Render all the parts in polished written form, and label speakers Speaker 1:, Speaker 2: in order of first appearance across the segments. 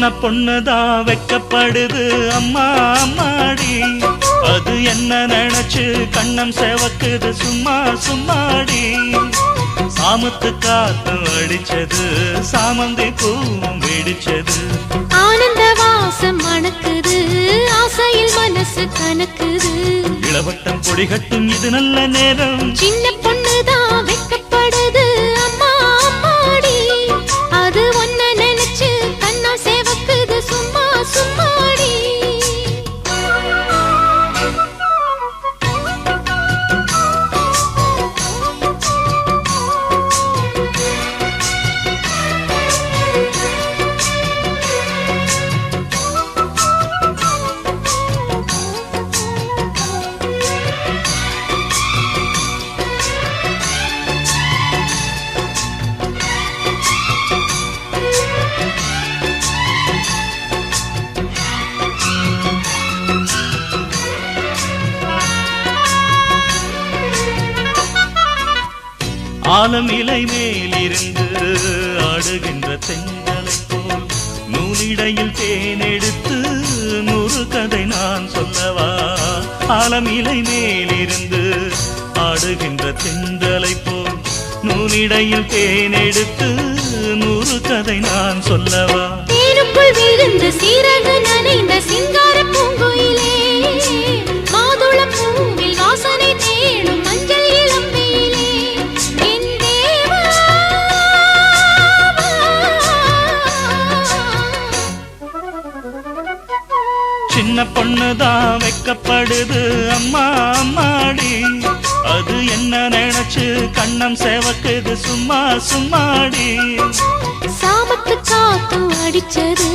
Speaker 1: சின்ன பொண்ணுதான் வெக்கப்படுது அம்மா அம்மாடி, அது என்ன நினைச்சு கண்ணம் செவக்குது சும்மா சும்மாடி. சாமத்து காத்து அடிச்சது சாமந்தி பூவும் வெடிச்சது,
Speaker 2: ஆனந்த வாசம் மணக்குது ஆசையில் மனசு கணக்குது.
Speaker 1: இளவட்டம் கொடிகட்டும் இது நல்ல நேரம்,
Speaker 2: சின்ன பொண்ணுதான் வெக்கப்படுது அம்மா அம்மாடி, அது ஒன்ன நினைச்சு கண்ணா சேவக்குது சும்மா சும்மாடி.
Speaker 1: ஆலம் இலை மேலிருந்து ஆடுகின்ற தென்றலை போல் நூலிடையில் தேனெடுத்து 100 கதை நான் சொல்லவா. ஆலம் இலை மேலிருந்து ஆடுகின்ற தென்றலை போல் நூலிடையில் தேனெடுத்து 100 கதை நான் சொல்லவா.
Speaker 2: தேனுக்குள் விழுந்து சீரகு நனைந்த சிங்கார பூங்குயிலே, மாதுளம் பூவில் வாசனை தேடும் மஞ்சள் இளம்பியிலே, என் தேவா.
Speaker 1: சின்ன பொண்ணுதான் வெக்கப்படுது அம்மா அம்மாடி, அது என்ன நினைச்சு கண்ணம் செவக்குது சும்மா சும்மாடி.
Speaker 2: சாமத்து காத்தும் அடிச்சது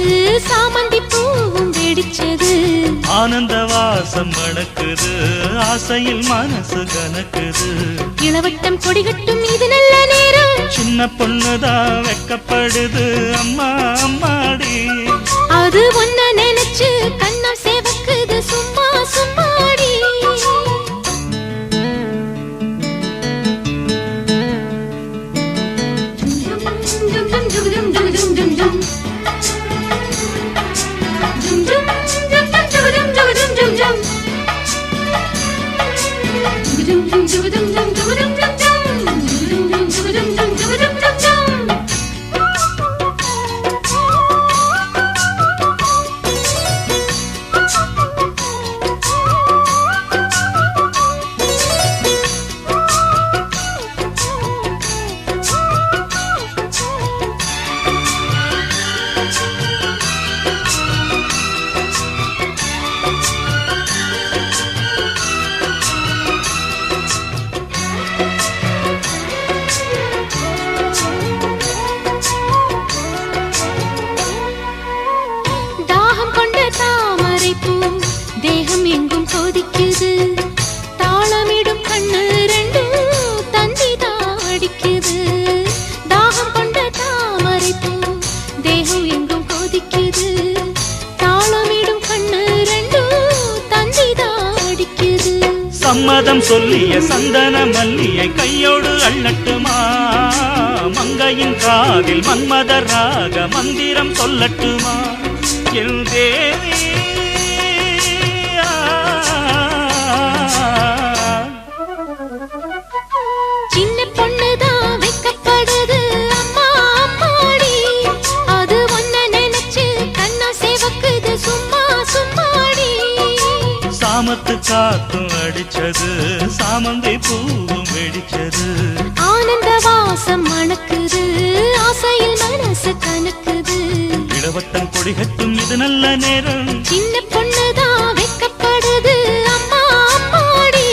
Speaker 2: சாமந்தி பூவும் வெடிச்சது,
Speaker 1: ஆனந்த வாசம் மணக்குது ஆசையில் மனசு கணக்குது.
Speaker 2: இளவட்டம் கொடிகட்டும் இது நல்ல நேரம்,
Speaker 1: சின்ன பொண்ணுதான் வெக்கப்படுது அம்மா அம்மாடி,
Speaker 2: அது ஒன்ன நினைச்சு கண்ணா சேவக்குது சும்மா சும்மாடி.
Speaker 1: சம்மதம் சொல்லிய சந்தன மல்லியை கையோடு அள்ளட்டுமா, மங்கையின் காதில் மன்மதராக மந்திரம் சொல்லட்டுமா. என் தேவி
Speaker 2: சின்ன பொண்ணுதான் வெக்கப்படுது அம்மா அம்மாடி, அது ஒன்ன நினைச்சு கண்ணா சேவக்குது சும்மா சும்மாடி.
Speaker 1: சாமத்து காத்தும் அடிச்சது சாமந்தி பூவும் வெடிச்சது,
Speaker 2: ஆனந்த வாசம் மணக்குது ஆசையில் மனசு கணக்குது.
Speaker 1: இளவட்டம் கொடிகட்டும் இது நல்ல நேரம்,
Speaker 2: சின்ன பொண்ணுதான் வெக்கப்படுது அம்மா அம்மாடி,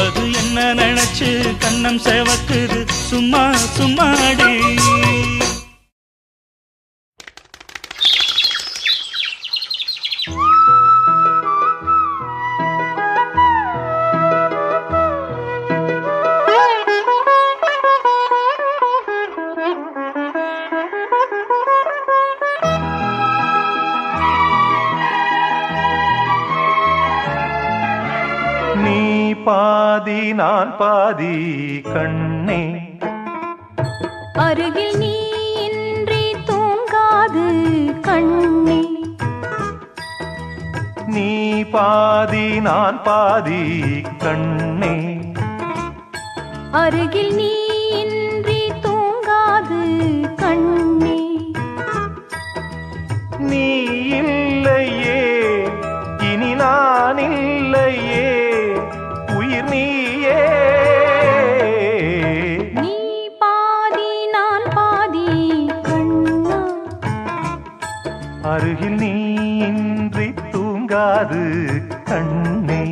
Speaker 1: அது என்ன நினைச்சு கண்ணம் செவக்குது சும்மா சும்மாடி. நீ பாதி நான் பாதி கண்ணே,
Speaker 2: அருகில் நீ இன்றி தூங்காது கண்ணே.
Speaker 1: நீ பாதி நான் பாதி கண்ணே.
Speaker 2: அருகில் நீ இன்றி தூங்காது கண்ணே.
Speaker 1: நீ இல்லையே இனி நான் இல்லையே உயிர் நீயே.
Speaker 2: நீ பாதி நான் பாதி கண்ணா.
Speaker 1: அருகில் நீ இன்றி தூங்காது கண்ணே.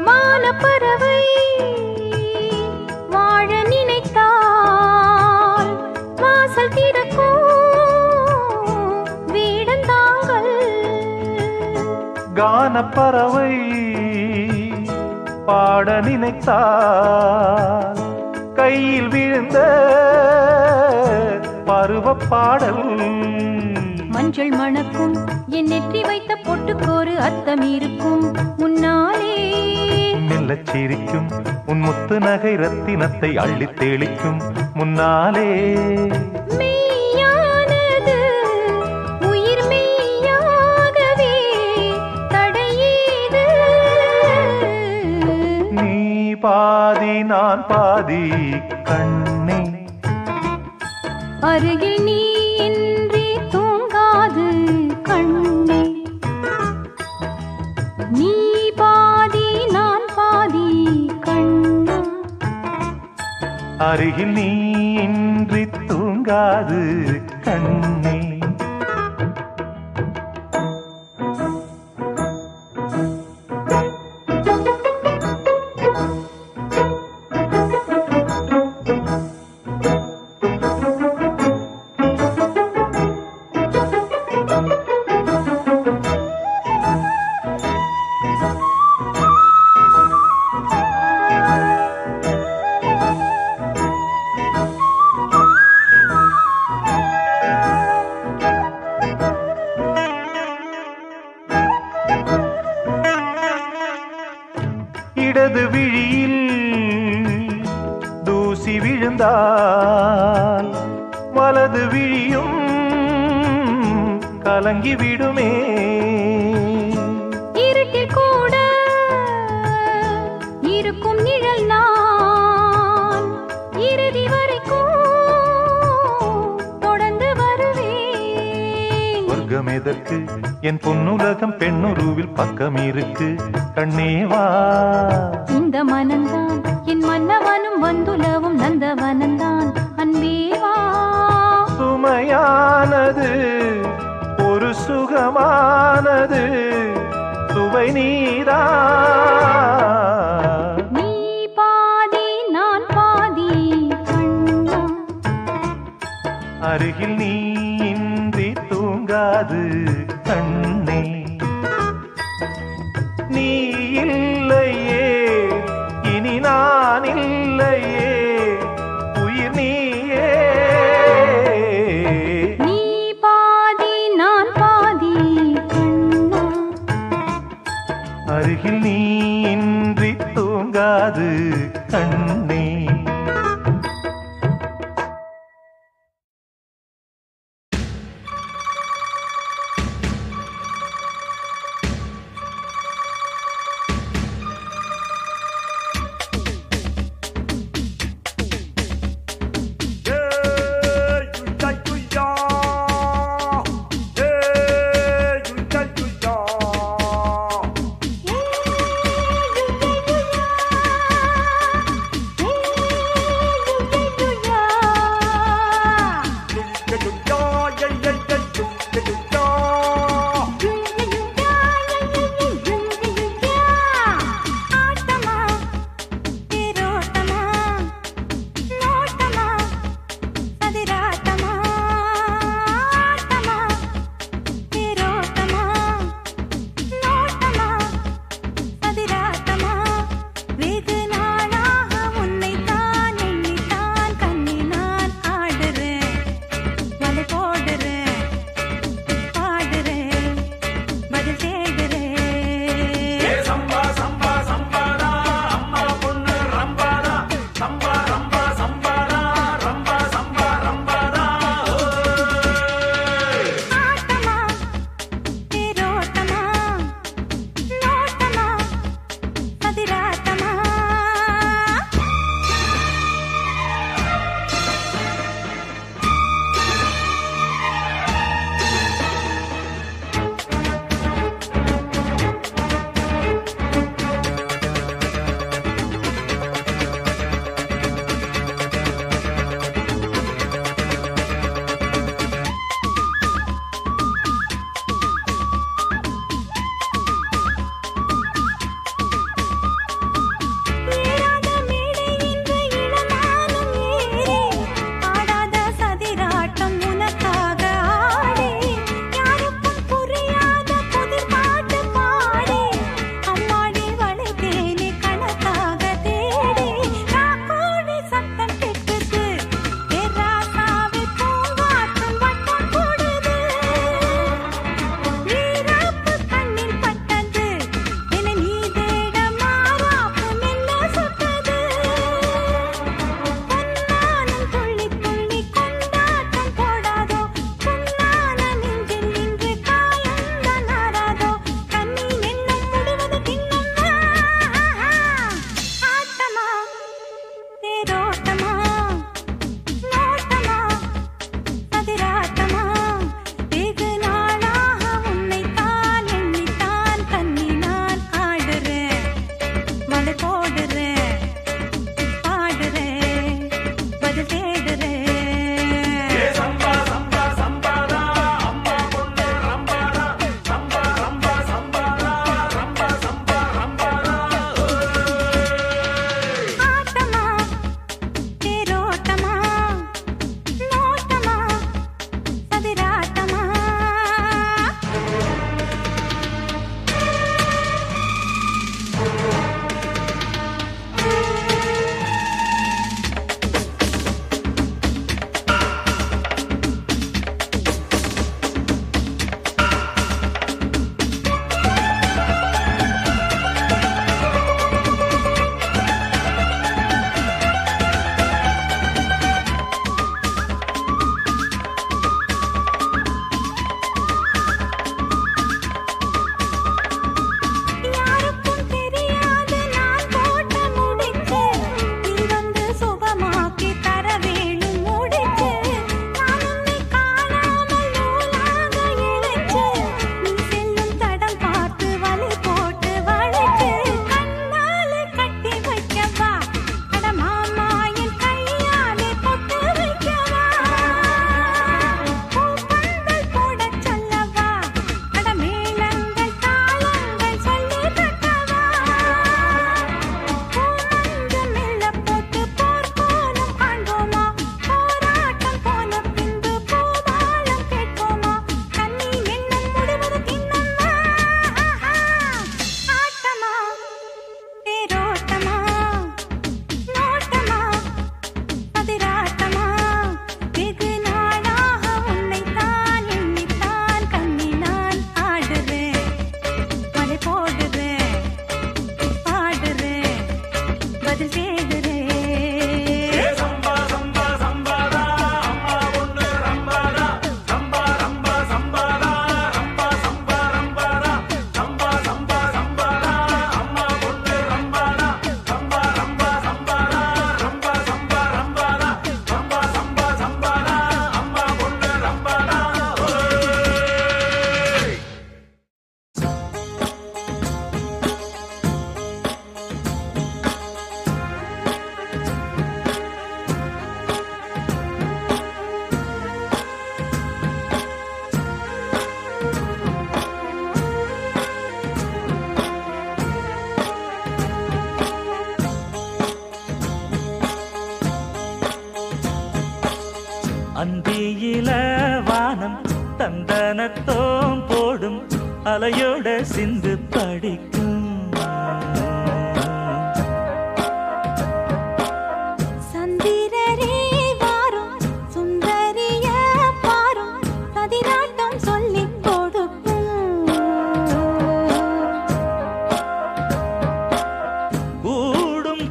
Speaker 2: மானப்பறவை வாழ நினைத்தால் வாசல் திறக்கும் வீடந்தாங்கள்.
Speaker 1: கானப்பறவை பாட நினைத்தால் கையில் விழுந்த பருவ பாடல்.
Speaker 2: மஞ்சள் மணக்கும் என் நெற்றி வைத்த பொட்டுக்கோரு அர்த்தம் இருக்கும் முன்னாலே.
Speaker 1: மெல்லச் சிரிக்கும் உன் முத்து நகை ரத்தினத்தை அள்ளித் தெளிக்கும் முன்னாலே.
Speaker 2: மெய்யானது உயிர் மெய்யாகவே தடையேது.
Speaker 1: நீ பாதி நான் பாதி கண்ணே.
Speaker 2: அருகில் நீ இன்றி தூங்காது கண்ணே. நீ பாதி நான் பாதி கண்ணா.
Speaker 1: அருகில் நீ இன்றி தூங்காது கண்ணே. இடது விழியில் தூசி விழுந்தால் வலது விழியும் கலங்கி விடுமே.
Speaker 2: இருட்டில் கூட இருக்கும் நிழல் நான் இறுதி வரைக்கும் தொடர்ந்து வருவேன்.
Speaker 1: சொர்க்கம் எதற்கு என் பொன்னுலகம் பெண்ணுருவில் பக்கம் இருக்கு கண்ணேவா.
Speaker 2: இந்த மனந்தான் என் மன்னவனும் வந்துலவும் நந்தவனந்தான் அன்பேவா.
Speaker 1: சுமையானது ஒரு சுகமானது சுவை நீதான்.
Speaker 2: நீ பாதி நான் பாதி கண்ணா.
Speaker 1: அருகில் நீ இன்றி தூங்காது கண்ணே. நீ இல்லையே இனி நான் இல்லையே உயிர் நீயே.
Speaker 2: நீ பாதி நான் பாதி கண்ணா.
Speaker 1: அருகில் நீ இன்றி தூங்காது கண்ணே.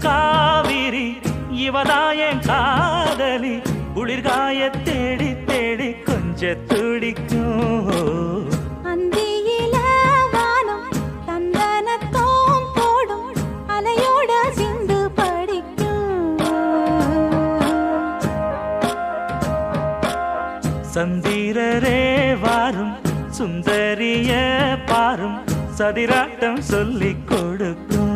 Speaker 3: காவிரி இவதாயன் காதலி குளிர்காய தேடி தேடி கொஞ்ச துடிக்கும்
Speaker 2: அந்தியில வானம் தந்தனத்தோம் போடும் அலையோட சிந்து படிக்கும்
Speaker 3: சந்திரரே வாரும் சுந்தரிய பாரும் சதிராட்டம் சொல்லிக் கொடுக்கும்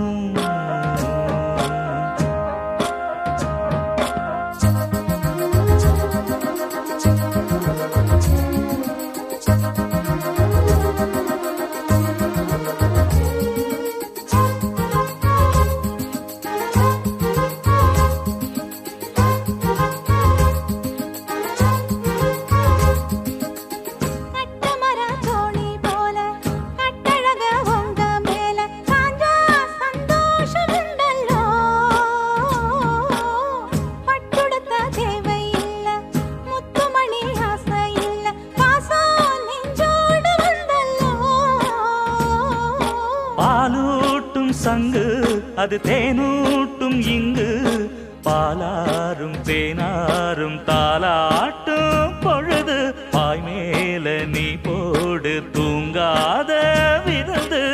Speaker 3: பாலூட்டும் சங்கு அது தேனூட்டும் இங்கு பாலாரும் தேனாரும் தாலாட்டும் பொழுது பாய் மேல நீ போடு தூங்காத விருந்து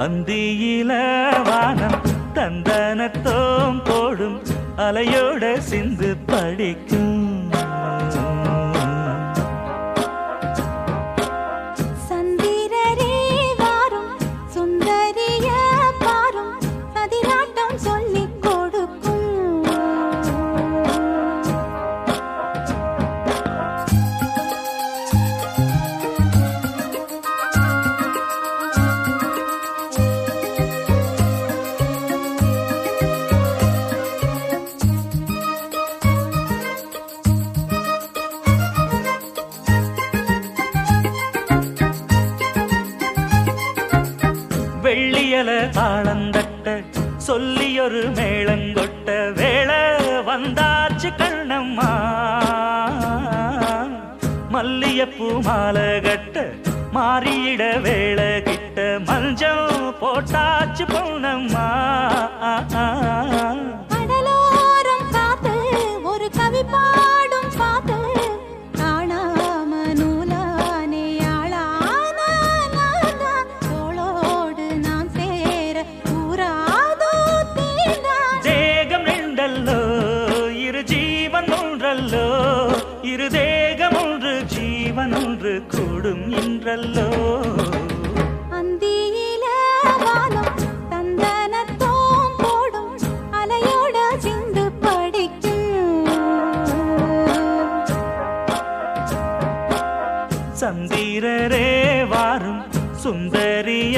Speaker 3: அந்தியில வானம் தந்தனத்தோம் போடும் அலையோட சிந்து படிக்கும்
Speaker 2: சந்திரரே வாரும் சுந்தரிய பாரும் சதிராட்டம் சொல்லிக் கொடுக்கும்
Speaker 3: வெள்ளியல தாளந்தட்ட சொல்லியொரு மேளங்கொட்ட வேளை வந்தாச்சு கண்ணம்மா மல்லியப்பூ மாலை கட்ட மாறியிட வேளை கிட்ட மஞ்சள் போட்டாச்சு பொண்ணம்மா
Speaker 2: கடலோரம் காத்து ஒரு கவி பாடும் பாத்து காணாம நூலானே ஆளான தோளோடு நான் சேர கூறாதோ தீர்ந்தான்
Speaker 3: தேகம் ரெண்டல்லோ இரு ஜீவன் ஒன்றல்லோ இரு தேகம் ஒன்று ஜீவன் ஒன்று கூடும் இன்றல்லோ
Speaker 2: அந்தியில வானம் தந்தனத்தோம் போடும் அலையோட சிந்து படிக்கும்
Speaker 3: சந்திரரே வாரும் சுந்தரிய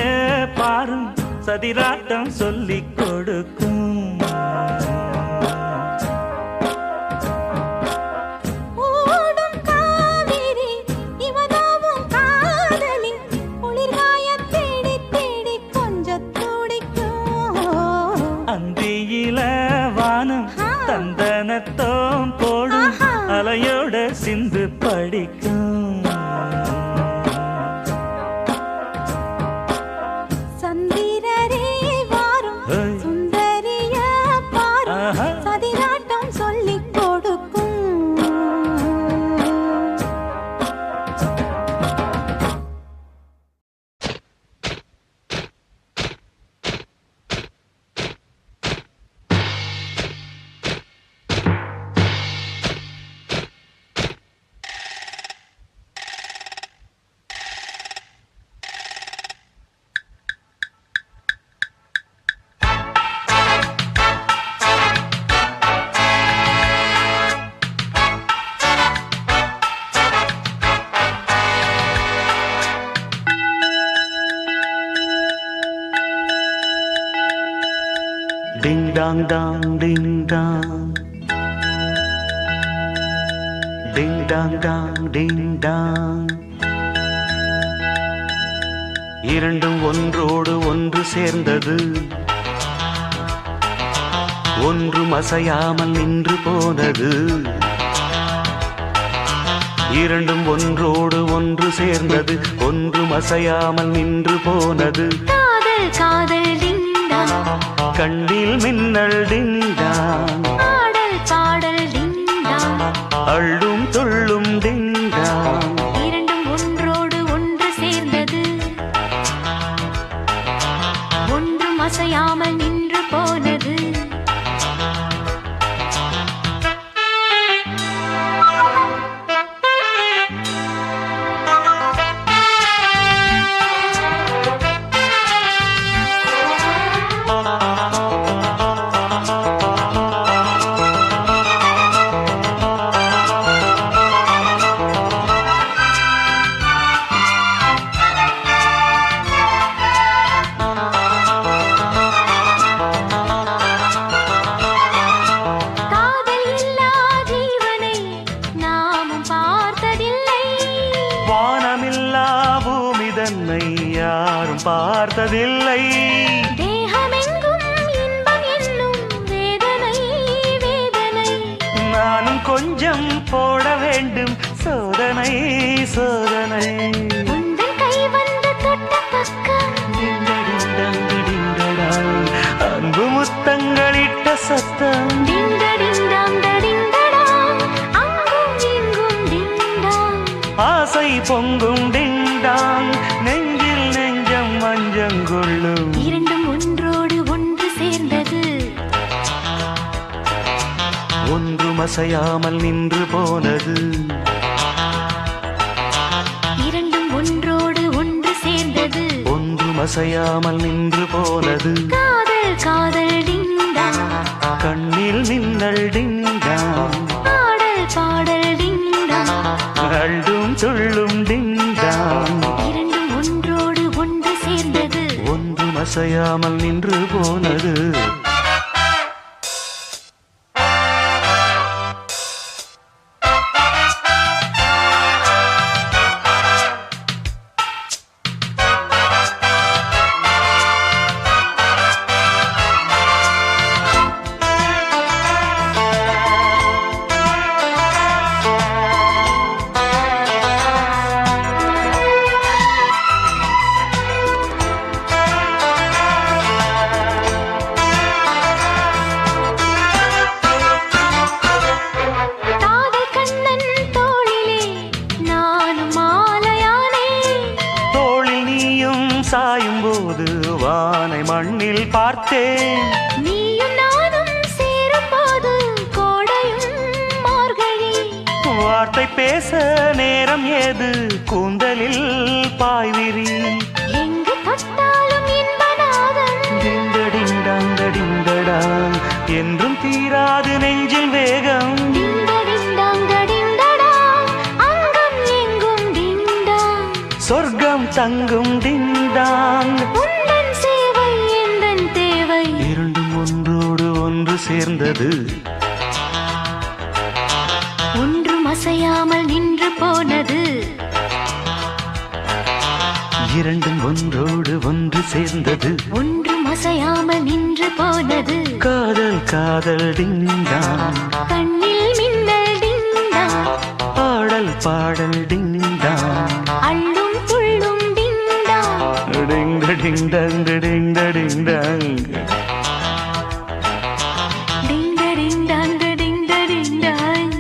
Speaker 3: பாரும் சதிராட்டம் சொல்லிக் கொடுக்கும்
Speaker 2: ஓடும் காவிரி இவதாவும் காதலி குளிர்காய தேடி தேடி கொஞ்சம் துடிக்கும்
Speaker 3: அந்தியில வானம் தந்தனத்தோம் போடும் அலையோட சிந்து படிக்கும்
Speaker 2: சந்திரரே வாரும் சுந்தரிய பாரும் சதிராட்டம் சொல்லிக் கொடுக்கும்
Speaker 4: Ding dong dong, ding dong. Ding dong dong, ding dong. இரண்டும் ஒன்றோடு ஒன்று சேர்ந்தது, ஒன்றும் அசையாமல் நின்று போனது. இரண்டும் ஒன்றோடு ஒன்று சேர்ந்தது ஒன்றும் அசையாமல் நின்று போனது
Speaker 2: காதல் காதல் டிங்டாங்
Speaker 4: கண்ணில் மின்னல் டிங்டாங்
Speaker 2: பாடல் பாடல் டிங்டாங்
Speaker 4: அள்ளும் துள்ளும் டிங்டாங்
Speaker 2: இரண்டும் ஒன்றோடு ஒன்று சேர்ந்தது ஒன்றும் அசையாமல் நின்று போனது காதல் இல்லா ஜீவனை நாமும் பார்த்ததில்லை
Speaker 4: வானமில்லா பூமி தன்னை யாரும் பார்த்ததில்லை
Speaker 2: தேகமெங்கும் இன்பம் என்னும் வேதனை வேதனை
Speaker 4: நானும் கொஞ்சம் போட வேண்டும் சோதனை சோதனை
Speaker 2: உந்தன் கை வந்து தொட்ட பக்கம்
Speaker 4: டிங்கடிங்கடிங்கடாய், அன்பு முத்தங்களிட்ட சத்தம்
Speaker 2: டிங்கடிங்டாங் டடிங்கடாங் அங்கும் இங்கும் டிங்டாங்
Speaker 4: ஆசை பொங்கும் டிங்டாங் நெஞ்சில் நெஞ்சம் மஞ்சங்கொள்ளும்
Speaker 2: இரண்டும் ஒன்றோடு ஒன்று சேர்ந்தது
Speaker 4: ஒன்றும் அசையாமல் நின்று போனது
Speaker 2: இரண்டும் ஒன்றோடு ஒன்று சேர்ந்தது
Speaker 4: ஒன்றும் அசையாமல் நின்று போனது
Speaker 2: காதல் காதல் டிங்டாங்
Speaker 4: கண்ணில் மின்னல் டிங்டாங்
Speaker 2: பாடல் பாடல் டிங்டாங்
Speaker 4: அள்ளும் துள்ளும் டிங்டாங்
Speaker 2: இரண்டும் ஒன்றோடு ஒன்று சேர்ந்தது
Speaker 4: ஒன்றும் அசையாமல் நின்று போனது
Speaker 2: காதல் கண்ணன் தோளிலே நானும் மாலையானே
Speaker 4: தோளில் நீயும் சாயும் போது வானை மண்ணில் பார்த்தேன்
Speaker 2: நீயும் நானும் சேரும் போது கோடையும் மார்கழி
Speaker 4: வார்த்தை பேச நேரம் ஏது கூந்தலில் பாய்விரி
Speaker 2: எங்கு தொட்டாலும் இன்பநாதம்
Speaker 4: டிங்கடிங்கடாங் என்றும் தீராது நெஞ்சில் வேகம்
Speaker 2: டிங்கடிங்டாங் டடிங்கடாங் அங்கும் எங்கும் டிங்டாங்
Speaker 4: சொர்க்கம் தங்கும் டிங்டாங்
Speaker 2: உந்தன் சேவை எந்தன் தேவை
Speaker 4: இரண்டும் ஒன்றோடு ஒன்று சேர்ந்தது
Speaker 2: ஒன்றும் அசையாமல் நின்று போனது
Speaker 4: இரண்டும் ஒன்றோடு ஒன்று சேர்ந்தது
Speaker 2: ஒன்றும் அசையாமல் நின்று போனது
Speaker 4: காதல் காதல் டிங்டாங்
Speaker 2: கண்ணில் மின்னல் டிங்டாங்
Speaker 4: பாடல் பாடல் டிங்டாங்
Speaker 2: அள்ளும் துள்ளும் டிங்டாங்
Speaker 4: டிங்கடிங்டங் டிங்கடிங்டங்
Speaker 2: டிங்கடிங்டாங் டிங்கடிங்டாங்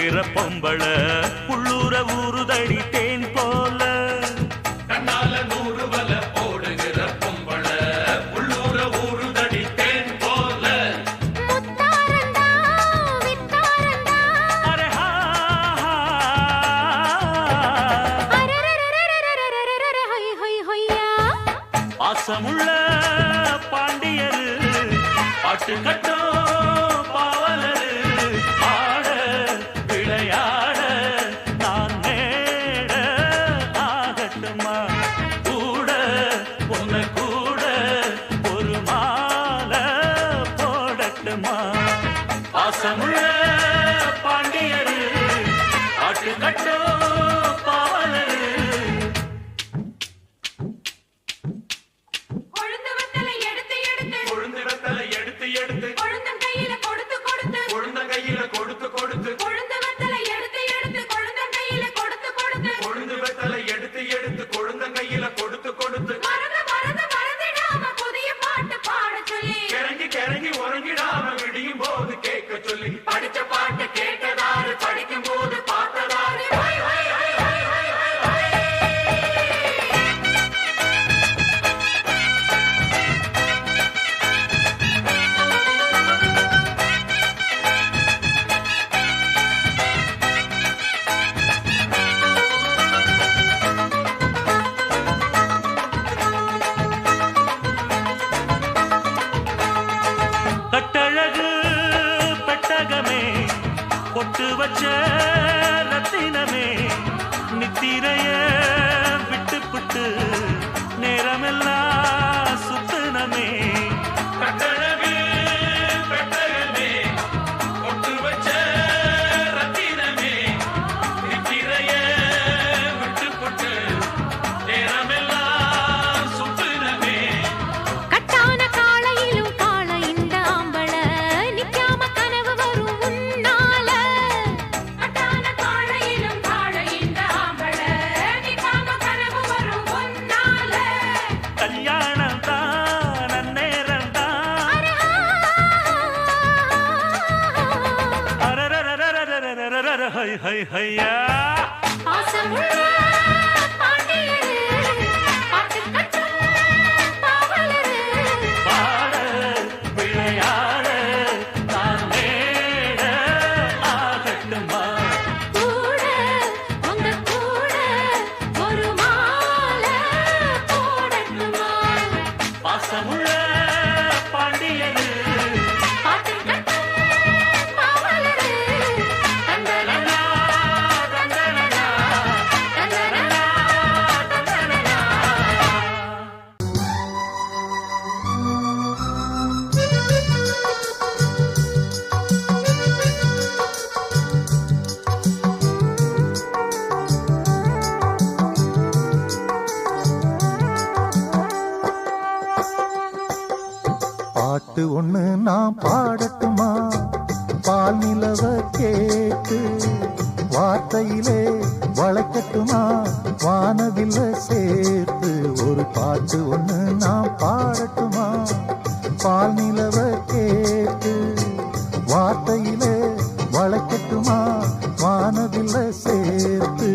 Speaker 3: போடுகிற பொம்பள உள்ளூர ஊறுதடி தேன் போல
Speaker 5: கண்ணால 100 வல போடுகிற பொம்பள உள்ளூர ஊறுதடி தேன் போல
Speaker 2: முத்தாரண்டா வித்தாரண்டா
Speaker 3: அரே ஹா ஹா.
Speaker 2: அரரரரரரரரரரரர ஹொய் ஹொய் ஹொய்யா
Speaker 3: பாசமுள்ள பாண்டியரு பாட்டு கட்டோ பாவலரு ஆட விளையாட நான் நேட ஆகட்டுமா கூட உன்னை கூட ஒரு மாலை போடட்டுமா பாசமுள்ள பாண்டியரு பாட்டு கட்டோ பாவலரு
Speaker 2: கொழுந்து வத்தலை எடுத்து எடுத்து
Speaker 5: கொழுந்து வெத்தலை எடுத்து எடுத்து
Speaker 2: கொழுந்தன் கையில கொடுத்து கொடுத்து
Speaker 5: கொழுந்த கையில கொடுத்து கொடுத்து
Speaker 2: கொழுந்து வத்தலை எடுத்து எடுத்து கொழுந்தன் கையில கொடுத்து கொடுத்து
Speaker 5: கொழுந்து வெத்தலை எடுத்து எடுத்து கொழுந்த கையில கொடுத்து கொடுத்து
Speaker 2: மறந்து மறந்து மறந்துடாம புதிய பாட்டு பாட சொல்லி
Speaker 5: கிறங்கி கிறங்கி உறங்கிடாம விடியும் போது கேட்க சொல்லி படிச்ச பாட்டு கேட்டதாரு படிக்கும் போது பார்த்ததாரு ஹொய் ஹொய் ஹொய் ஹொய் ஹொய் ஹொய் ஹொய்.
Speaker 3: கட்டழகு பெட்டகமே பொட்டு வச்ச ரத்தினமே நித்திரைய விட்டு புட்டு நேரமெல்லாம் சுத்தனமே
Speaker 5: கட்டழகு பெட்டகமே பொட்டு வச்ச ரத்தினமே நித்திரைய விட்டு புட்டு நேரமெல்லாம் சுத்தினமே
Speaker 2: கட்டான காளையிலும் காள இந்த ஆம்பள நிக்காம கனவு வரும் உன்னால கட்டான காளையிலும் காள இந்த ஆம்பள நிக்காம கனவு வரும் உன்னால
Speaker 3: கல்யாணம் தான் நன்னேரம் தான் அரரரரரரரரரர ஹை ஹை ஹையா
Speaker 2: பாசமுள்ள பாண்டியரு பாட்டு கட்டும் பாவலரு
Speaker 3: பாட விளையாட நான் மேட ஆகட்டுமா
Speaker 2: கூட உங்க கூட ஒரு மாலை போடட்டுமா
Speaker 3: பாசமுள்ள பாண்டியரு
Speaker 2: பாட்டு கட்டும் பாவலரு தந்தலனா தந்தலனா தந்தலனா தந்தலனா
Speaker 1: பாட்டு ஒண்ணு நான் பாடட்டுமா பால் நிலவ கேட்டு வார்த்தையிலே வளைக்கட்டுமா வானவில்ல சேர்த்து ஒரு பாட்டு ஒண்ணு நான் பாடட்டுமா பால் நிலவ கேட்டு வார்த்தையிலே வளைக்கட்டுமா வானவில்ல சேர்த்து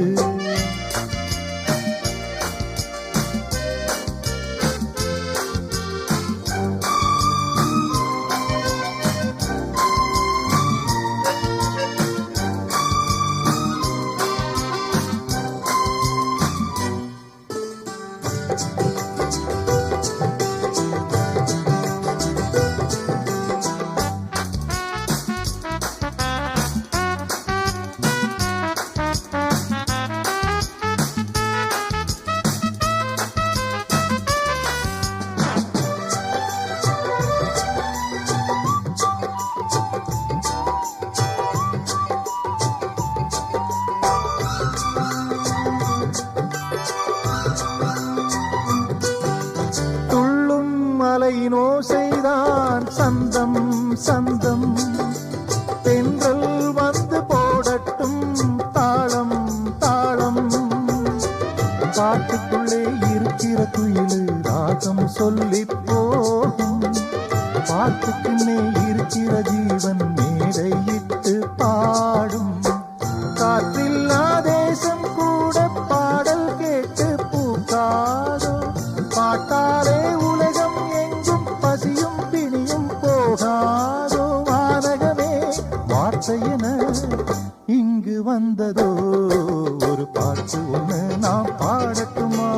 Speaker 1: மலையின் ஓசைதான் சந்தம் சந்தம் தென்றல் வந்து போடட்டும் தாளம் தாளம் காட்டுக்குள்ளே இருக்கிற குயிலு ராகம் சொல்லி போகும் பாட்டுக்குன்னே இருக்கிற ஜீவன் மேடையிட்டு பாடும்
Speaker 6: காற்றில்லா தேசம் கூட பாடல் கேட்டு பூக்காதோ பாட்டாலே உலகம் எங்கும் பசியும் பிணியும் போகாதோ வானகமே வார்த்தையென இங்கு வந்ததோ ஒரு பாட்டு ஒண்ணு நாம் பாடட்டுமா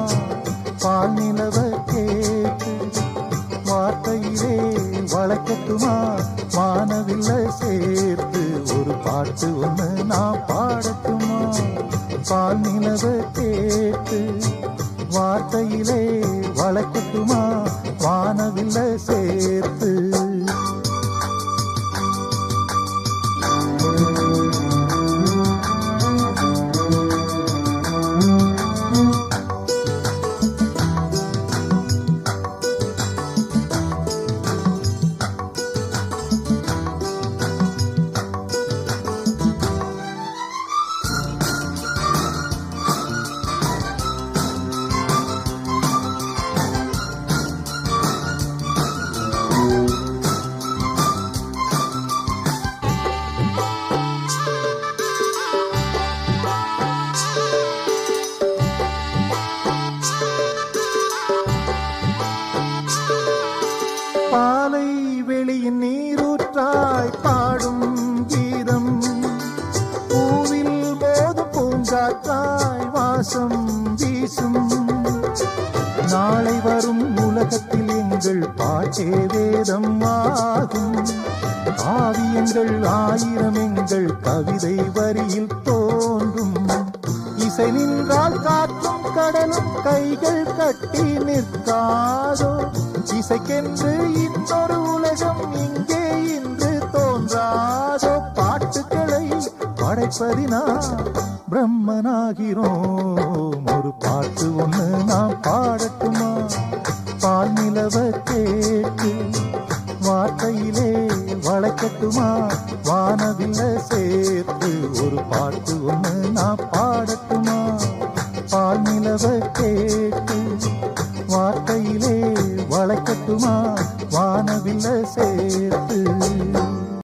Speaker 6: பால் நிலவ கேட்டு வார்த்தையிலே வளர்க்கட்டுமா வானவில்லை சேர்த்து ஒரு பாட்டு ஒண்ணு நான் பாடட்டுமா பால் நிலவ கேட்டு வார்த்தையிலே வளர்க்கட்டுமா வானவில்லை சேர்த்து பாலை வெளியின் நீரூற்றாய் பாடும் கீதம் பூவில் போது பூங்காற்றாய் வாசம் வீசும் நாளை வரும் உலகத்தில் எங்கள் பாட்டே வேதம் ஆகும் காவியங்கள் ஆயிரம் எங்கள் கவிதை வரியில் தோன்றும் இசை நின்றால் காற்றும் கடலும் கைகள் கட்டி நிற்காதோ இசைக்கென்று இன்னொரு உலகம் இங்கே இன்று தோன்றாதோ பாட்டுக்களை படைப்பதினா பிரம்மனாகிறோம் ஒரு பாட்டு ஒண்ணு நாம் பாடட்டுமா பால் நிலவ கேட்டு வார்த்தையிலே வளைக்கட்டுமா வானவில்லை சேர்த்து ஒரு பாட்டு ஒண்ணு நான் பாடட்டுமா பால் நிலவ கேட்டு வார்த்தையிலே வளைக்கட்டுமா வானவில்லை சேர்த்து